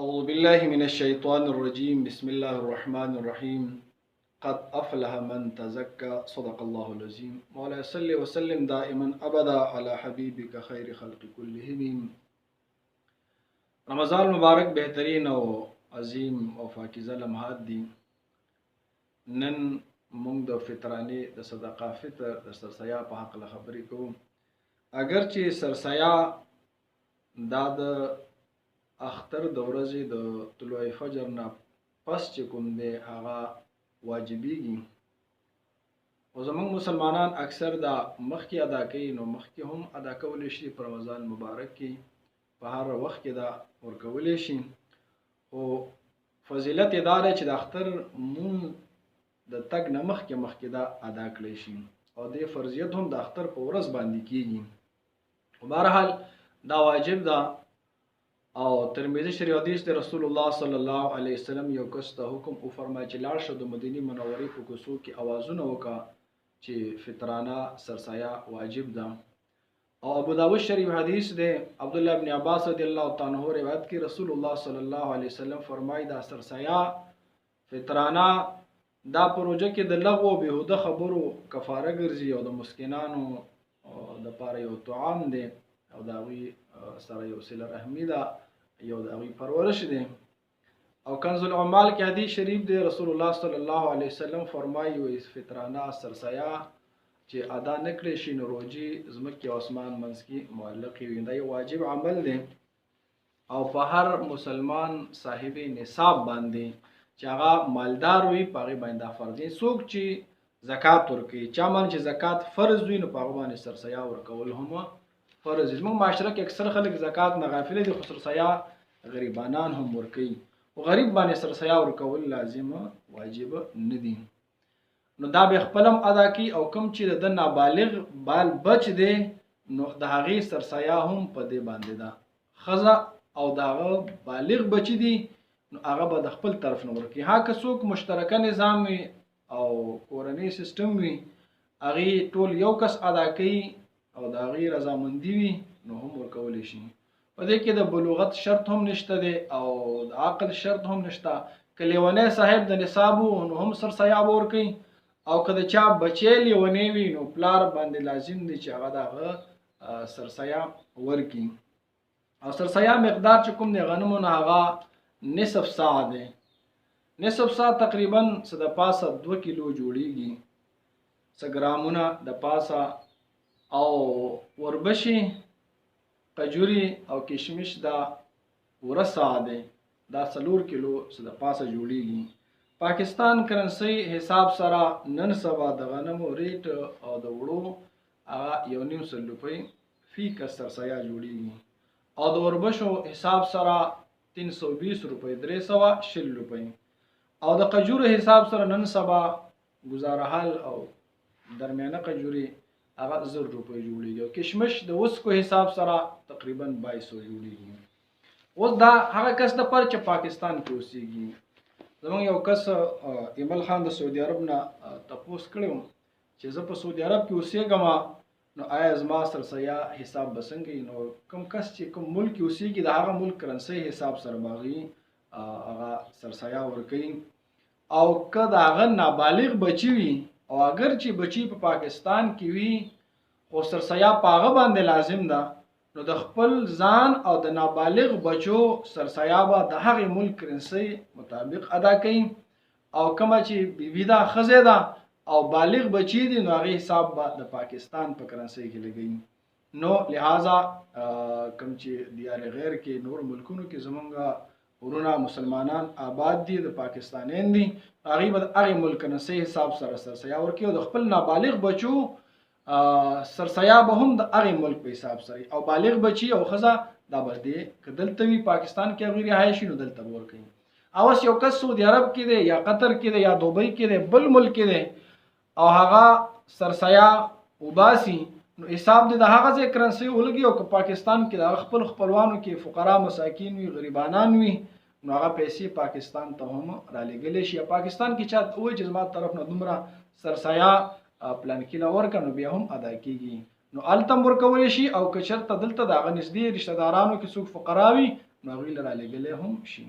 أعوذ بالله من الشيطان الرجيم بسم الله الرحمن الرحيم قد أفلح من تزكى صدق الله العظيم مولاي صل وسلم دائما أبدا على حبيبك خير خلق كلهم. رمضان مبارک بهترین او عظیم او پاکیزه لمحات دي. نن موږ د فطرانه د صدقه فطر د سرسیا په حق له خبرې کوو. اگر چې سرسیا دا د اختر د ورځې د طلوع فجر نه پس چې کوم دی هغه واجبېږي، او زموږ مسلمانان اکثر دا مخکې ادا کوي، نو مخکې هم ادا کولی شي په رمضان مبارک کې په هر وخت کې دا ورکولی شي. خو فضیلت یې دا دی چې د اختر مونځ د تګ نه مخکې دا ادا کړی شي، او دې فرضیت هم د اختر په ورځ باندې کېږي. بهرحال دا واجب ده. او ترمذی شریف حدیث د رسول الله صلی الله علیه وسلم یو کس ته حکم او فرمایي چې لاړ شه د مدینه منورې په کوڅو کې اوازونه وکړه چې فطرانه سرسایه واجب ده. او ابو داود شریف حدیث د عبد الله ابن عباس رضی الله تعالی عنہ روایت کې رسول الله صلی الله علیه وسلم فرمایي دا سرسایه فطرانه دا پروژه کې د لغو او بهوده خبرو کفاره ګرځي، او د مسکینانو د پاره یو طعام دی، او دا وی سره یو صله رحمی ده، یو د هغوی پرورش دی. او کنز العمال کې حدیث شریف دی رسول الله صلی الله علیه وسلم فرمایي وي فطرانه سرسایه چې ادا نکړي شي نو روجي ځمکې او اسمان منځ کې معلق وي. دا یو واجب عمل دی، او په هر مسلمان صاحب نصاب باندې چې هغه مالدار وي په هغې باندې دا فرض دی. څوک چې زکات ورکوي، چا باندې چې زکات فرض وي نو په هغه باندې سرسایه ورکول هم فرض. زموږ معاشره کې اکثر خلک زکات نه غافل دي، خو سرسایه غریبانان هم ورکوي، او غریب باندې سرسایه ورکول لازم واجب نه دي. نو دا به خپل هم ادا کی، او کوم چې د نابالغ بال بچ دی نو د هغې سرسایه هم په دې باندې ده. ښځه او د هغه بالغ بچی دي نو هغه به د خپل طرف نه ورکوي. ها که څوک مشترکه نظام وي او کورنۍ سیستم وي، هغې ټول یو کس ادا کوي او د هغې رضامندي وي نو هم ورکولی شي. په دې کې د بلوغت شرط هم نشته دی او د عقل شرط هم نشته. که لیونی صاحب د نصاب نو هم سرسایه به ورکوي، او که د چا بچی لیونی وي نو پلار باندې لازم دی چې هغه د هغه سرسایه ورکړي. او سرسایه مقدار چې کوم دی غنمو نه هغه نصف ساعه دی. نصف ساعه تقریبا څه د پاسه 2 کیلو جوړیږي، څه ګرامونه د پاسه. او وربشي، قجوري او کشمش دا ورسا دی، دا 4 کیلو څه د پاسه جوړیږي. پاکستان کرنسي حساب سره نن سبا د غنمو ریټ او د وړو هغه 1.5 روپۍ فی کس سرسایه جوړیږي، او د وربشو حساب سره 320 روپۍ 320 روپۍ، او د قجورو حساب سره نن سبا گزاره حال او درمیانه قجوري هغه 1000 روپۍ جوړیږي، او کشمش د وسکو حساب سره تقریبا 2200 جوړیږي. اوس دا هغه کس د پر چې پاکستان کې اوسېږي. زموږ یو کس ایمل خان د سعودي عرب نه تپوس کړی و چې زه په سعودي عرب کې اوسېږم نو آیا زما سرسایه حساب به څنګه وي؟ نو کوم کس چې کوم ملک کې اوسېږي د هغه ملک کرنسۍ حساب سره به هغې هغه سرسایه ورکوي. او که د هغه نابالغ بچي وي، او اگر چې بچی په پاکستان کې وي خو سرسایه په هغه باندې لازم ده، نو د خپل ځان او د نابالغ بچو سرسایه به د هغې ملک کرنسۍ مطابق ادا کوي. او کومه چې بیبي ده، ښځې ده او بالغ بچی دي نو هغې حساب به د پاکستان په کرنسۍ کې لګوي. نو لہذا کوم چې دیار غیر کې نور ملکونو کې زمونږ ورونه مسلمانان آباد دي، د پاکستانیان دي، هغې به د هغې ملک کرنسۍ حساب سره سرسایه ورکوي، او د خپل نابالغ بچو سرسایه به هم د هغې ملک په حساب سره، او بالغ بچي او ښځه دا به دې که دلته وي پاکستان کې هغوی رهایشي نو دلته به ورکوي. اوس یو کس سعودي عرب کې دی یا قطر کې دی یا دوبۍ کې دی، بل ملک کې دی، او هغه سرسایه وباسي نو حساب دې د هغه ځای کرنسۍ ولګي. او که پاکستان کې د هغه خپل خپلوانو کې فقرا مساکین وي، غریبانان وي، نو هغه پیسې پاکستان ته هم رالیږلی شي. پاکستان کې چا وایي چې زما طرف نه دومره سرسایه پلان کې نه ورکړه نو بیا هم ادا کېږي، نو هلته هم ورکولی شي. او که چېرته دلته د هغه نږدې رشته دارانو کې څوک فقرا وي نو هغوی له رالېږلی هم شي.